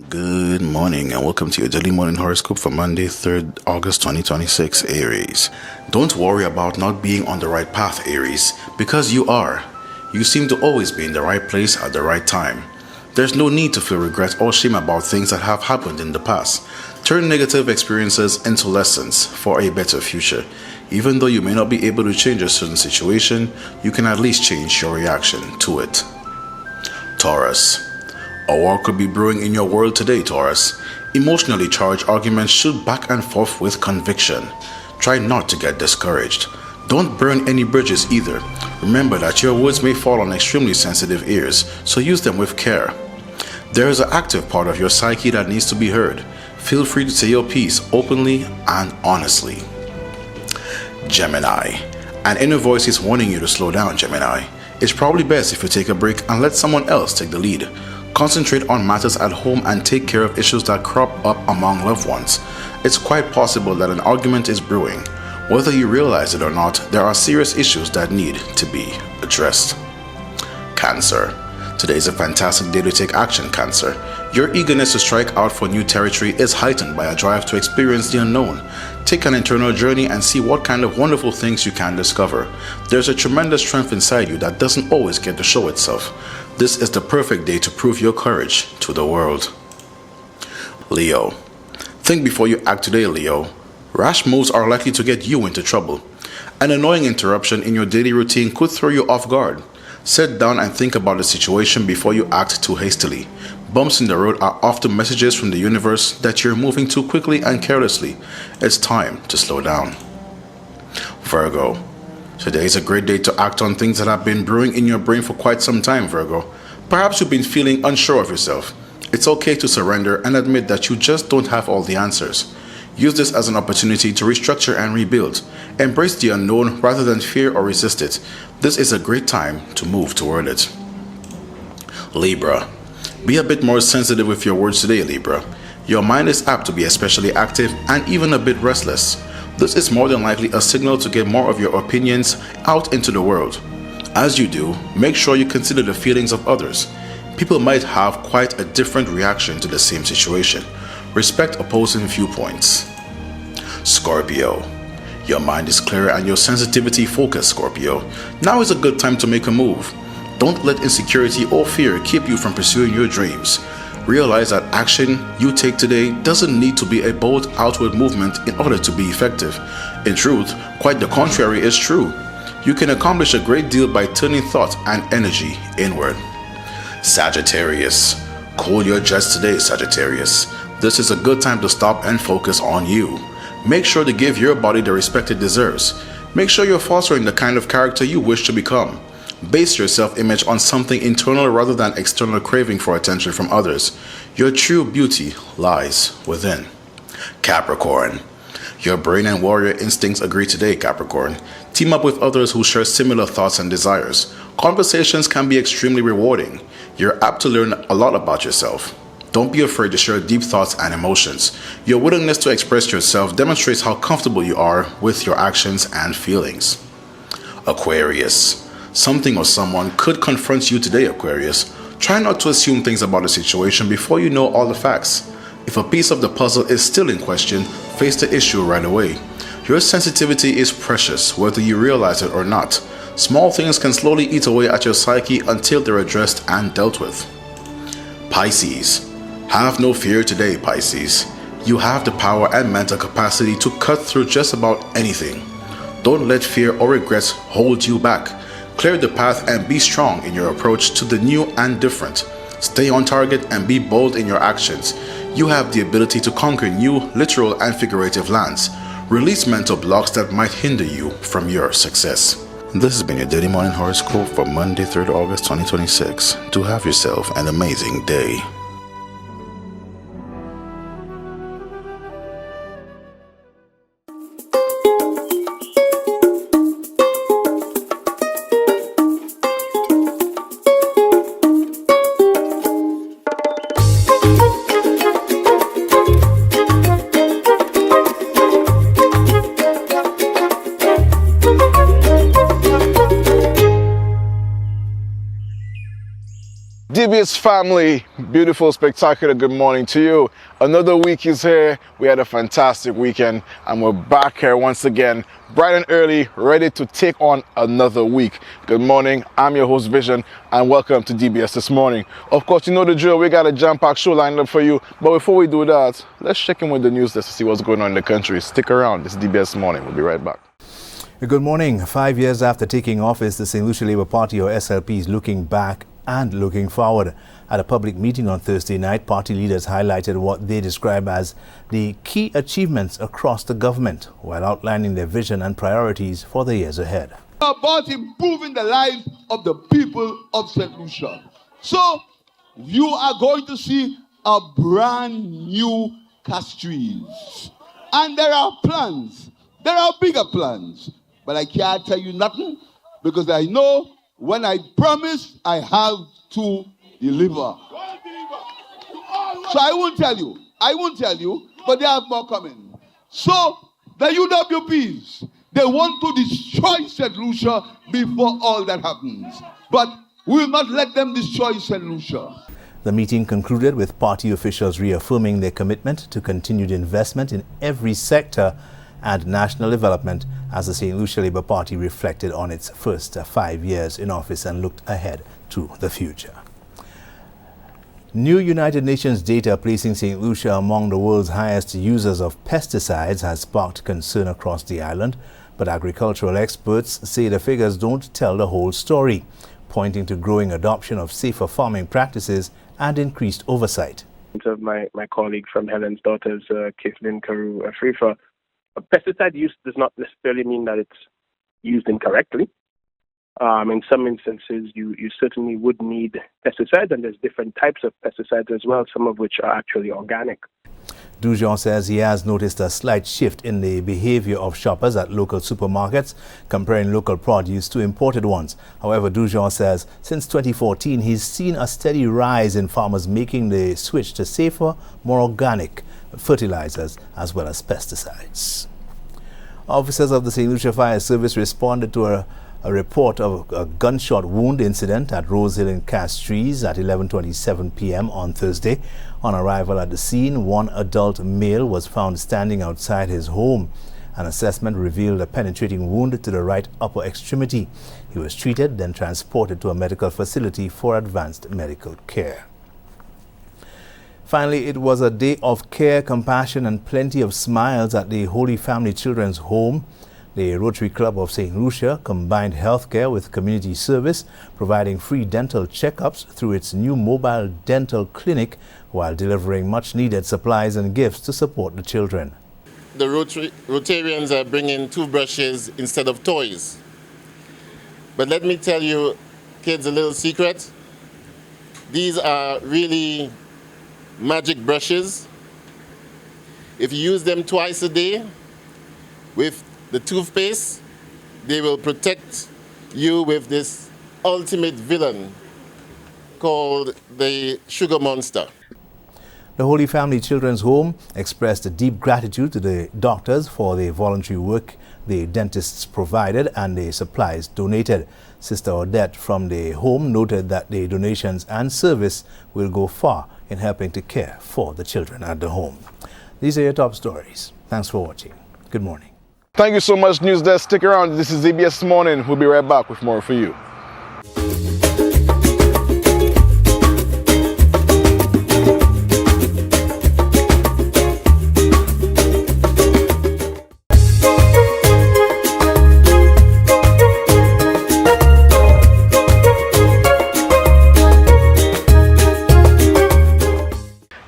Good morning and welcome to your daily morning horoscope for Monday, 3rd August 2026, Aries. Don't worry about not being on the right path, Aries, because you are. You seem to always be in the right place at the right time. There's no need to feel regret or shame about things that have happened in the past. Turn negative experiences into lessons for a better future. Even though you may not be able to change a certain situation, you can at least change your reaction to it. Taurus. A war could be brewing in your world today, Taurus. Emotionally charged arguments shoot back and forth with conviction. Try not to get discouraged. Don't burn any bridges either. Remember that your words may fall on extremely sensitive ears, so use them with care. There is an active part of your psyche that needs to be heard. Feel free to say your piece openly and honestly. Gemini. An inner voice is warning you to slow down, Gemini. It's probably best if you take a break and let someone else take the lead. Concentrate on matters at home and take care of issues that crop up among loved ones. It's quite possible that an argument is brewing. Whether you realize it or not, there are serious issues that need to be addressed. Cancer. Today is a fantastic day to take action, Cancer. Your eagerness to strike out for new territory is heightened by a drive to experience the unknown. Take an internal journey and see what kind of wonderful things you can discover. There's a tremendous strength inside you that doesn't always get to show itself. This is the perfect day to prove your courage to the world. Leo. Think before you act today, Leo. Rash moves are likely to get you into trouble. An annoying interruption in your daily routine could throw you off guard. Sit down and think about the situation before you act too hastily. Bumps in the road are often messages from the universe that you're moving too quickly and carelessly. It's time to slow down. Virgo. Today is a great day to act on things that have been brewing in your brain for quite some time, Virgo. Perhaps you've been feeling unsure of yourself. It's okay to surrender and admit that you just don't have all the answers. Use this as an opportunity to restructure and rebuild. Embrace the unknown rather than fear or resist it. This is a great time to move toward it. Libra. Be a bit more sensitive with your words today, Libra. Your mind is apt to be especially active and even a bit restless. This is more than likely a signal to get more of your opinions out into the world. As you do, make sure you consider the feelings of others. People might have quite a different reaction to the same situation. Respect opposing viewpoints. Scorpio. Your mind is clear and your sensitivity focused, Scorpio. Now is a good time to make a move. Don't let insecurity or fear keep you from pursuing your dreams. Realize that action you take today doesn't need to be a bold outward movement in order to be effective. In truth, quite the contrary is true. You can accomplish a great deal by turning thought and energy inward. Sagittarius. Cool your jets today, Sagittarius. This is a good time to stop and focus on you. Make sure to give your body the respect it deserves. Make sure you're fostering the kind of character you wish to become. Base your self-image on something internal rather than external craving for attention from others. Your true beauty lies within. Capricorn. Your brain and warrior instincts agree today, Capricorn. Team up with others who share similar thoughts and desires. Conversations can be extremely rewarding. You're apt to learn a lot about yourself. Don't be afraid to share deep thoughts and emotions. Your willingness to express yourself demonstrates how comfortable you are with your actions and feelings. Aquarius. Something or someone could confront you today, Aquarius. Try not to assume things about the situation before you know all the facts. If a piece of the puzzle is still in question, face the issue right away. Your sensitivity is precious, whether you realize it or not. Small things can slowly eat away at your psyche until they're addressed and dealt with. Pisces. Have no fear today, Pisces. You have the power and mental capacity to cut through just about anything. Don't let fear or regrets hold you back. Clear the path and be strong in your approach to the new and different. Stay on target and be bold in your actions. You have the ability to conquer new, literal and figurative lands. Release mental blocks that might hinder you from your success. This has been your daily morning horoscope for Monday, 3rd August 2026. Do have yourself an amazing day. DBS family, beautiful, spectacular good morning to you. Another week is here. We had a fantastic weekend and we're back here once again, bright and early, ready to take on another week. Good morning, I'm your host Vision and welcome to DBS This Morning. Of course, you know the drill, we got a jam-packed show lined up for you. But before we do that, let's check in with the news desk to see what's going on in the country. Stick around, this is DBS This Morning. We'll be right back. Good morning. 5 years after taking office, the St. Lucia Labour Party or SLP is looking back and looking forward. At a public meeting on Thursday night, party leaders highlighted what they describe as the key achievements across the government, while outlining their vision and priorities for the years ahead. About improving the lives of the people of St. Lucia. So, you are going to see a brand new Castries. And there are plans. There are bigger plans. But I can't tell you nothing because I know when I promise, I have to deliver. So I won't tell you. I won't tell you, but they have more coming. So the UWPs, they want to destroy St. Lucia before all that happens. But we will not let them destroy St. Lucia. The meeting concluded with party officials reaffirming their commitment to continued investment in every sector and national development as the St. Lucia Labour Party reflected on its first 5 years in office and looked ahead to the future. New United Nations data placing St. Lucia among the world's highest users of pesticides has sparked concern across the island, but agricultural experts say the figures don't tell the whole story, pointing to growing adoption of safer farming practices and increased oversight. Of my colleague from Helen's Daughters, Kathleen Carew Afrifa, pesticide use does not necessarily mean that it's used incorrectly. In some instances, you certainly would need pesticides, and there's different types of pesticides as well, some of which are actually organic. Dujon says he has noticed a slight shift in the behavior of shoppers at local supermarkets, comparing local produce to imported ones. However, Dujon says since 2014, he's seen a steady rise in farmers making the switch to safer, more organic fertilizers as well as pesticides. Officers of the St. Lucia Fire Service responded to a report of a gunshot wound incident at Rose Hill in Castries at 11:27 p.m. on Thursday. On arrival at the scene, one adult male was found standing outside his home. An assessment revealed a penetrating wound to the right upper extremity. He was treated, then transported to a medical facility for advanced medical care. Finally, it was a day of care, compassion and plenty of smiles at the Holy Family Children's Home. The Rotary Club of St. Lucia combined healthcare with community service, providing free dental checkups through its new mobile dental clinic while delivering much-needed supplies and gifts to support the children. The Rotarians are bringing toothbrushes instead of toys. But let me tell you, kids, a little secret. These are really magic brushes. If you use them twice a day with the toothpaste, they will protect you with this ultimate villain called the sugar monster. The Holy Family Children's Home expressed deep gratitude to the doctors for the voluntary work the dentists provided and the supplies donated. Sister Odette from the home noted that the donations and service will go far in helping to care for the children at the home. These are your top stories. Thanks for watching. Good morning. Thank you so much, News Desk. Stick around. This is DBS This Morning. We'll be right back with more for you.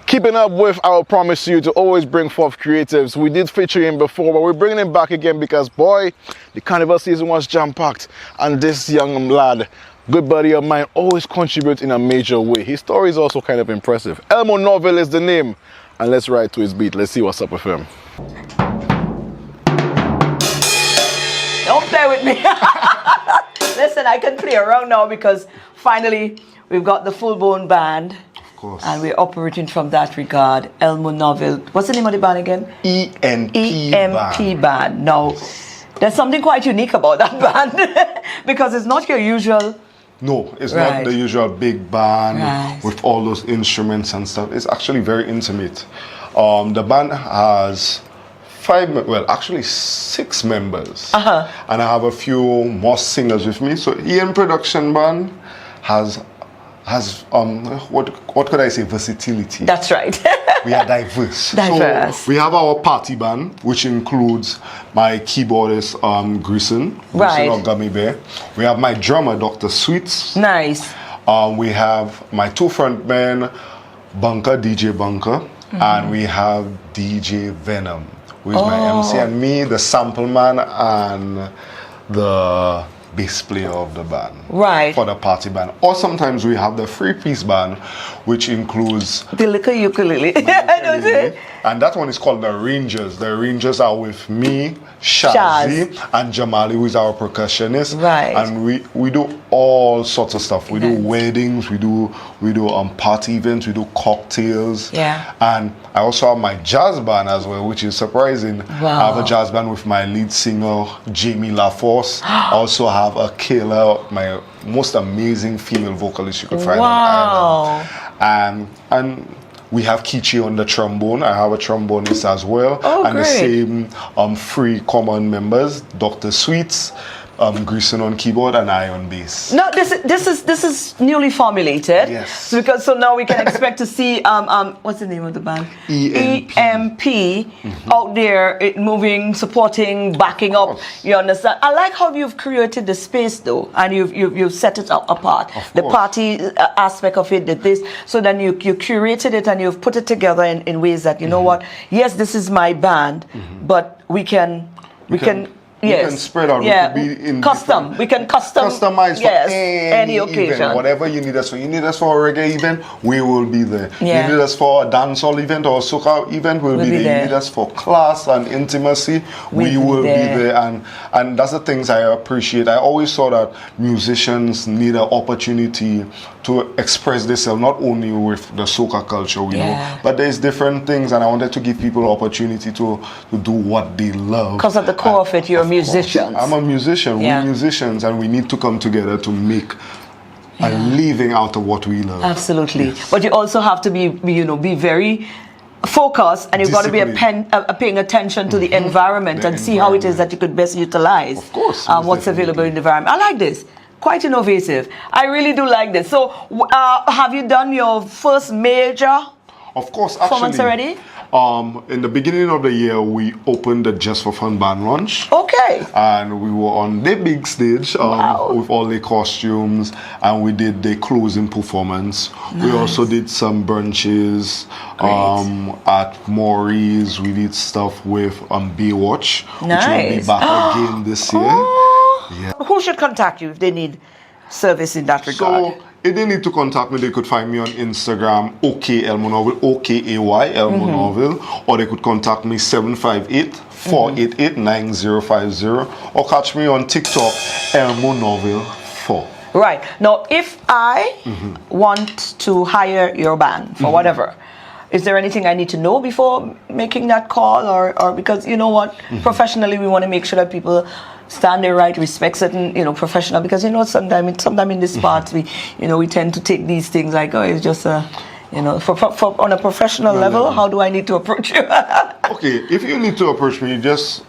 Keeping up with our promise to you to always bring forth creatives. We did feature him before, but we're bringing him back again because, boy, the carnival season was jam-packed. And this young lad, good buddy of mine, always contributes in a major way. His story is also kind of impressive. Elmo Norville is the name. And let's ride to his beat. Let's see what's up with him. Don't play with me. Listen, I can play around now because finally we've got the full-blown band. And we're operating from that regard. Elmo Norville. What's the name of the band again? EMP Band. Now, there's something quite unique about that band because it's not your usual No, it's Right. not the usual big band Right. with all those instruments and stuff. It's actually very intimate. The band has actually 6 members. And I have a few more singers with me. So Ian Production Band has what could I say, versatility. That's right. We are diverse. Diverse. So we have our party band, which includes my keyboardist, Grison Right. or Gummy Bear. We have my drummer, Dr. Sweets. Nice. We have my 2 front men, Bunker, DJ Bunker, and we have DJ Venom, who is my MC, and me, the sample man, and the bass player of the band. Right. For the party band. Or sometimes we have the 3-piece band, which includes The little ukulele. Don't it? and that one is called the Rangers. The Rangers are with me, Shazzy, and Jamali, who is our percussionist. Right. And we do all sorts of stuff. We do weddings, we do party events, we do cocktails. Yeah. And I also have my jazz band as well, which is surprising. Wow. I have a jazz band with my lead singer, Jamie LaForce. I also have a killer, my most amazing female vocalist you could find on Ireland. And we have Kichi on the trombone. I have a trombonist as well. And great. the same 3 common members, Dr. Sweets, Grison on keyboard, and I on bass. No, this is newly formulated. Yes. So now we can expect to see what's the name of the band? EMP. EMP out there, moving, supporting, backing up. You understand? I like how you've created the space though, and you've set it up apart. The party aspect of it, this. So then you curated it and you've put it together in ways that you know what? Yes, this is my band, but we can. Yes. We can spread out. Yeah. We could be in custom. We can customize for any occasion. event, whatever you need us for. You need us for a reggae event, we will be there. Yeah. You need us for a dancehall event or a soca event, we'll be there. You need us for class and intimacy, we will be there. And that's the things I appreciate. I always saw that musicians need an opportunity to express themselves, not only with the soca culture we know, but there's different things, and I wanted to give people opportunity to do what they love. Because at the core of it, you're musicians. I'm a musician. We're musicians, and we need to come together to make a living out of what we love. Absolutely. Yes. But you also have to be very focused, and you've got to be paying attention to the environment and see how it is that you could best utilize of course, what's available in the environment. I like this. Quite innovative. I really do like this. So, have you done your first major of course, performance actually, already? In the beginning of the year, we opened the Just for Fun band launch. Okay. And we were on the big stage with all the costumes, and we did the closing performance. Nice. We also did some brunches at Maury's. We did stuff with Baywatch, which will be back again this year. Yeah. Who should contact you if they need service in that regard? So, if they need to contact me, they could find me on Instagram, Elmo Norville, OKAY Elmo Norville, or they could contact me 758-488-9050, or catch me on TikTok, Elmo Norville 4. Right. Now, if I want to hire your band for whatever, is there anything I need to know before making that call, or because you know what, professionally we want to make sure that people stand there right, respect certain, professional, because sometimes in this part we tend to take these things like, oh, it's just a, for on a professional level, how do I need to approach you? Okay, if you need to approach me, just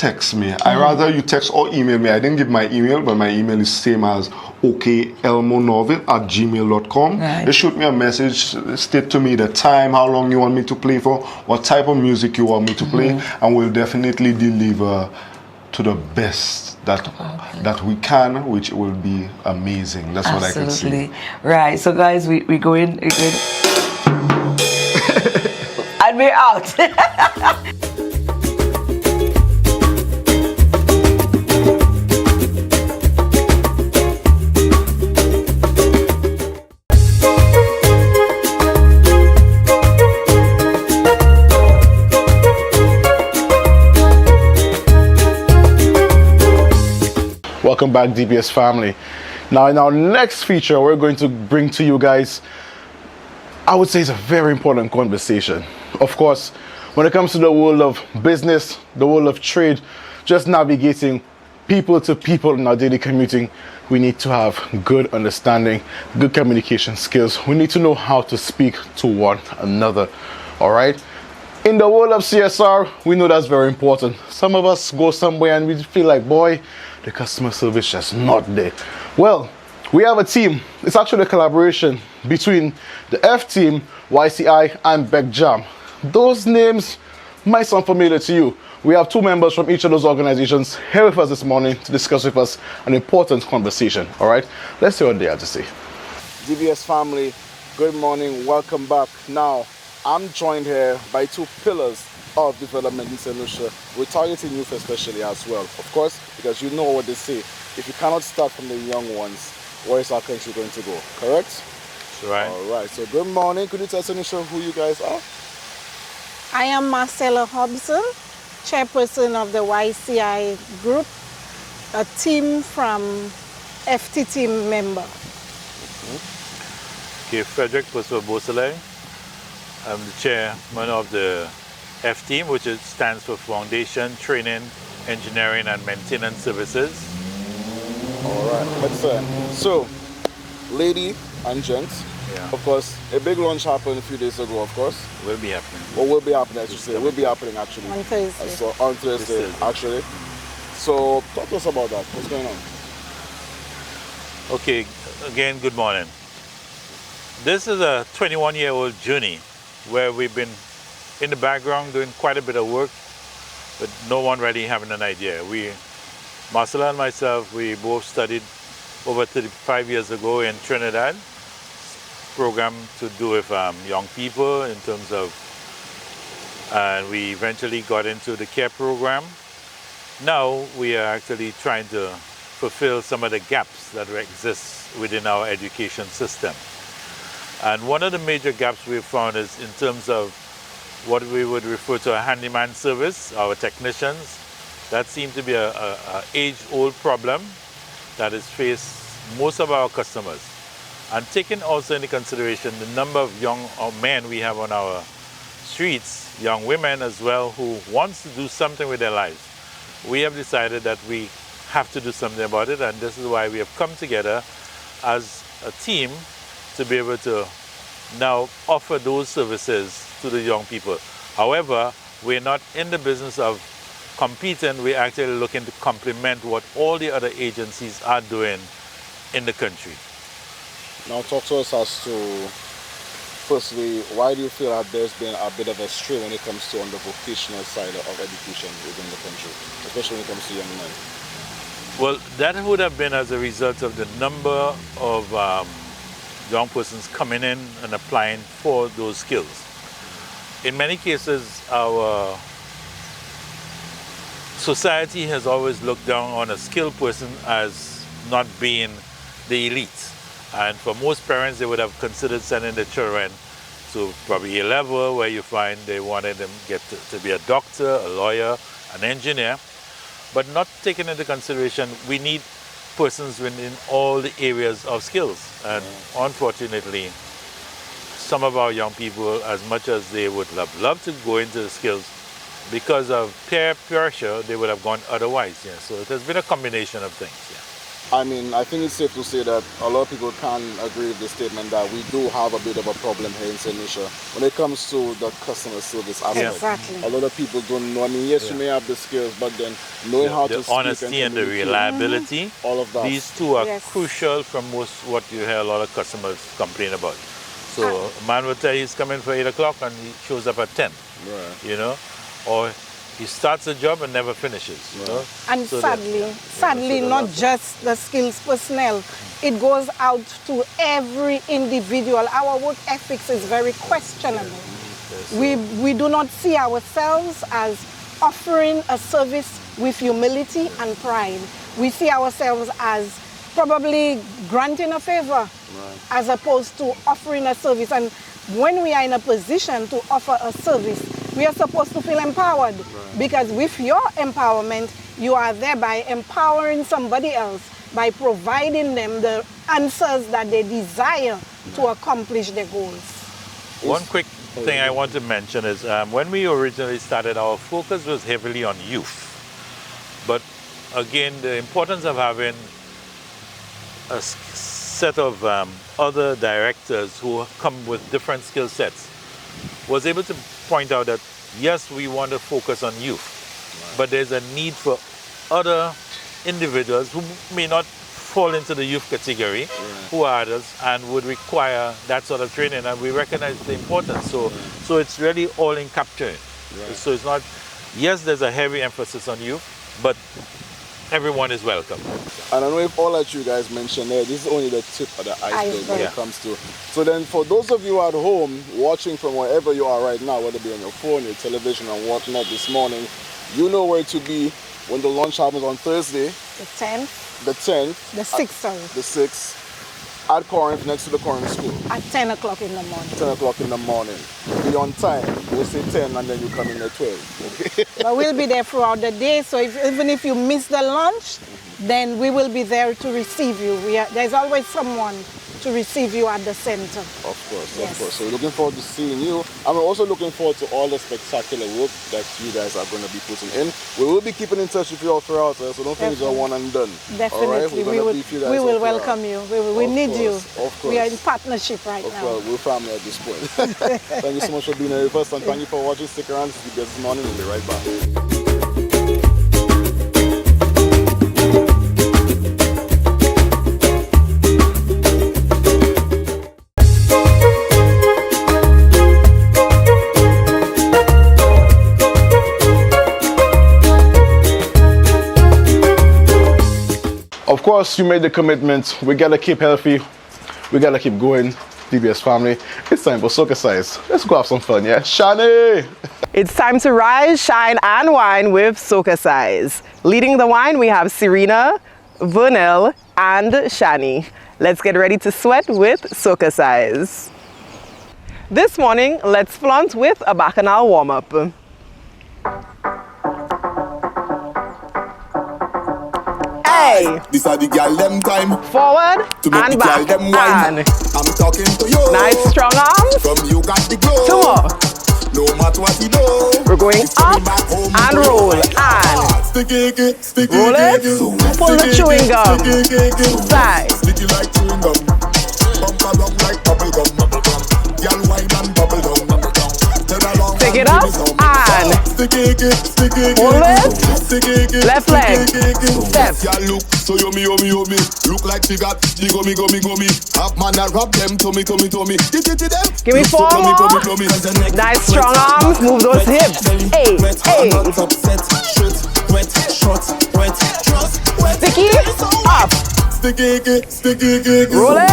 text me. I rather you text or email me. I didn't give my email, but my email is same as okelmonorville@gmail.com. Right. Just shoot me a message, state to me the time, how long you want me to play for, what type of music you want me to play, and we'll definitely deliver to the best that we can, which will be amazing. That's what I can see. Absolutely. Right. So guys, we go in again. And we're out. Welcome back, DBS family. Now, in our next feature, we're going to bring to you guys, I would say it's a very important conversation. Of course, when it comes to the world of business, the world of trade, just navigating people to people in our daily commuting, we need to have good understanding, good communication skills. We need to know how to speak to one another. All right. In the world of CSR, we know that's very important. Some of us go somewhere and we feel like, boy, the customer service is just not there. Well, we have a team. It's actually a collaboration between the F team, YCI, and Beck Jam. Those names might sound familiar to you. We have 2 members from each of those organizations here with us this morning to discuss with us an important conversation. All right, let's see what they have to say. DBS family, good morning, welcome back. Now, I'm joined here by 2 pillars of development in St. Lucia. We're targeting youth especially as well, of course, because you know what they say. If you cannot start from the young ones, where is our country going to go? Correct? That's right. All right. So good morning. Could you tell St. Lucia who you guys are? I am Marcella Hobson, chairperson of the YCI group, a team from FT team member. Okay, Frederick Bosele. I'm the chairman of the F team, which stands for Foundation, Training, Engineering and Maintenance Services. All right, excellent. So, lady and gents, of course, a big launch happened a few days ago, of course. Will be happening. Or will be happening, I should say. Will be happening, actually. On Thursday. So, on Thursday, actually. So, talk to us about that. What's going on? Okay, again, good morning. This is a 21-year-old journey where we've been in the background doing quite a bit of work, but no one really having an idea. Marcella and myself, we both studied over 35 years ago in Trinidad, program to do with young people in terms of, and we eventually got into the care program. Now we are actually trying to fulfill some of the gaps that exist within our education system. And one of the major gaps we've found is in terms of what we would refer to a handyman service, our technicians. That seems to be a age-old problem that is faced most of our customers. And taking also into consideration the number of young men we have on our streets, young women as well, who wants to do something with their lives, we have decided that we have to do something about it, and this is why we have come together as a team to be able to now offer those services to the young people. However, we're not in the business of competing, we're actually looking to complement what all the other agencies are doing in the country. Now talk to us as to, firstly, why do you feel that there's been a bit of a stray when it comes to on the vocational side of education within the country, especially when it comes to young men? Well, that would have been as a result of the number of young persons coming in and applying for those skills. In many cases, our society has always looked down on a skilled person as not being the elite. And for most parents, they would have considered sending their children to probably a level where you find they wanted them to be a doctor, a lawyer, an engineer, but not taking into consideration we need persons within all the areas of skills. And unfortunately, some of our young people, as much as they would have loved to go into the skills, because of peer pressure, they would have gone otherwise. Yeah. So it has been a combination of things. Yeah. I mean, I think it's safe to say that a lot of people can agree with the statement that we do have a bit of a problem here in St. Lucia when it comes to the customer service aspect. Exactly. A lot of people don't know. I mean, yes, you may have the skills, but then knowing how to speak, the honesty and the reliability, all of that. These two are crucial from most what you hear a lot of customers complain about. So a man will tell you he's coming for 8 o'clock and he shows up at 10, you know, or he starts a job and never finishes, you know. And so sadly, not just the skills personnel, it goes out to every individual. Our work ethics is very questionable. We do not see ourselves as offering a service with humility and pride. We see ourselves as probably granting a favor as opposed to offering a service. And when we are in a position to offer a service, we are supposed to feel empowered, because with your empowerment, you are thereby empowering somebody else by providing them the answers that they desire to accomplish their goals. One quick thing I want to mention is when we originally started, our focus was heavily on youth. But again, the importance of having a set of other directors who come with different skill sets, was able to point out that yes, we want to focus on youth, but there's a need for other individuals who may not fall into the youth category, who are others and would require that sort of training, and we recognize the importance. So it's really all in capturing. So it's not, yes, there's a heavy emphasis on youth, but everyone is welcome. And I know if all that you guys mentioned there, this is only the tip of the iceberg when it comes to. So then for those of you at home watching from wherever you are right now, whether it be on your phone, your television or whatnot this morning, you know where to be when the launch happens on Thursday. The 10th. The 10th. The 6th, sorry. The 6th. At Corinth, next to the Corinth School. At 10 o'clock in the morning. 10 o'clock in the morning. Be on time. We'll say 10 and then you come in at 12. Okay? But we'll be there throughout the day, so even if you miss the lunch, then we will be there to receive you. There's always someone to receive you at the center. Of course, of course. So we're looking forward to seeing you. And we're also looking forward to all the spectacular work that you guys are going to be putting in. We will be keeping in touch with you all throughout, so don't think it's a one and done. Definitely. All right? We will welcome you. We need you. Of course. We are in partnership right now. Well, we're family at this point. Thank you so much for being here with us, and thank you for watching. Stick around this morning. We'll be right back. Of course, you made the commitment. We gotta keep healthy. We gotta keep going. DBS family, it's time for SocaCize. Let's go have some fun, yeah? Shani! It's time to rise, shine, and wine with SocaCize. Leading the wine, we have Serena, Vernell, and Shani. Let's get ready to sweat with SocaCize. This morning, let's flaunt with a bacchanal warm-up. Hey. This are the girl them time. Forward to make and the back. girl them wine. I'm talking to you. Nice strong arms. From you got the glow. Two more. No matter what you do. We're going up and roll and roll it. Pull the chewing gum. Side. Sticky like chewing gum. Bump along like bubble gum. Girl wine and bubble gum. Take it up and hold it. Left leg. Step. So yummy. Look like she got the gummy. Half man that rub them tummy. Give me four more. Nice strong arms. Move those hips. Hey. Sticky up. Roll it.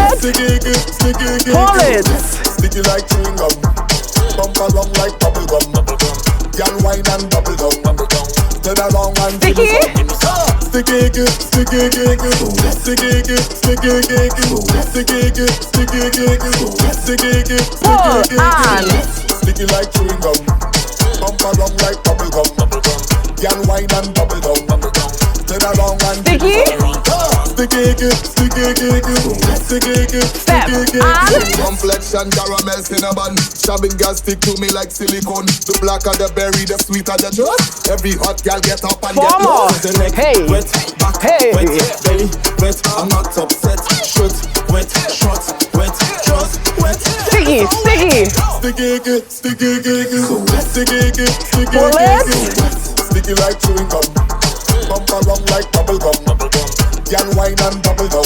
Hold it. Sticky like chewing gum. Bump along like bubble gum. Girl wine and bubble gum. Turn around and sticky. Pull and sticky like chewing gum. Bump along like bubble gum. Girl wine and bubble gum. Turn around and sticky. Step and complexion caramel cinnamon. Shabbing girl stick to me like silicone. The blacker the berry, the sweeter the juice. Every hot girl get up and get more. Hey, wet, back, hey, wet, belly, wet. I'm not upset. Shoot, wet, shot, wet, just wet. Sticky. Pull it. Sticky like chewing gum. Bump along like bubble gum. Girl wine and bubble gum.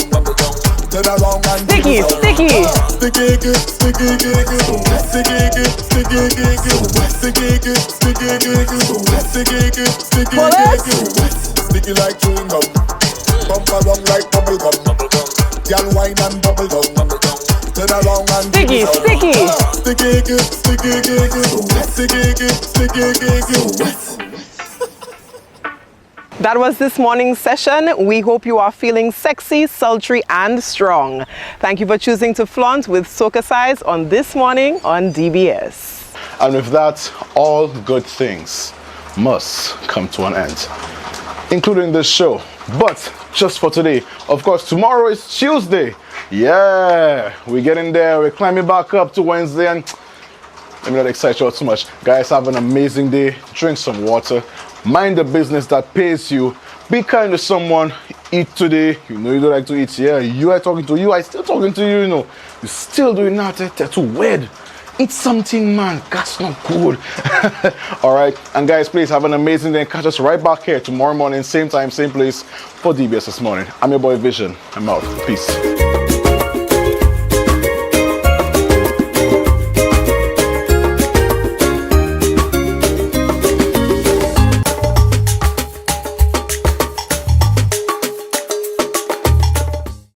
Turn around and sticky. Pull it. Sticky like chewing gum. Bump along like bubble gum. Girl wine and bubble gum. Turn around and sticky. That was this morning's session. We hope you are feeling sexy, sultry, and strong. Thank you for choosing to flaunt with SocaCize on This Morning on DBS. And with that, all good things must come to an end, including this show. But just for today, of course, tomorrow is Tuesday. Yeah, we're getting there. We're climbing back up to Wednesday, and let me not excite you all too much. Guys, have an amazing day. Drink some water. Mind the business that pays you. Be kind to someone. eat today. You know you don't like to eat. Yeah, you are talking to you. I still talking to you. You know, you still doing that. They're too weird. Eat something, man. That's not good. All right, and guys, please have an amazing day. Catch us right back here tomorrow morning, same time, same place for DBS This Morning. I'm your boy Vision. I'm out. Peace.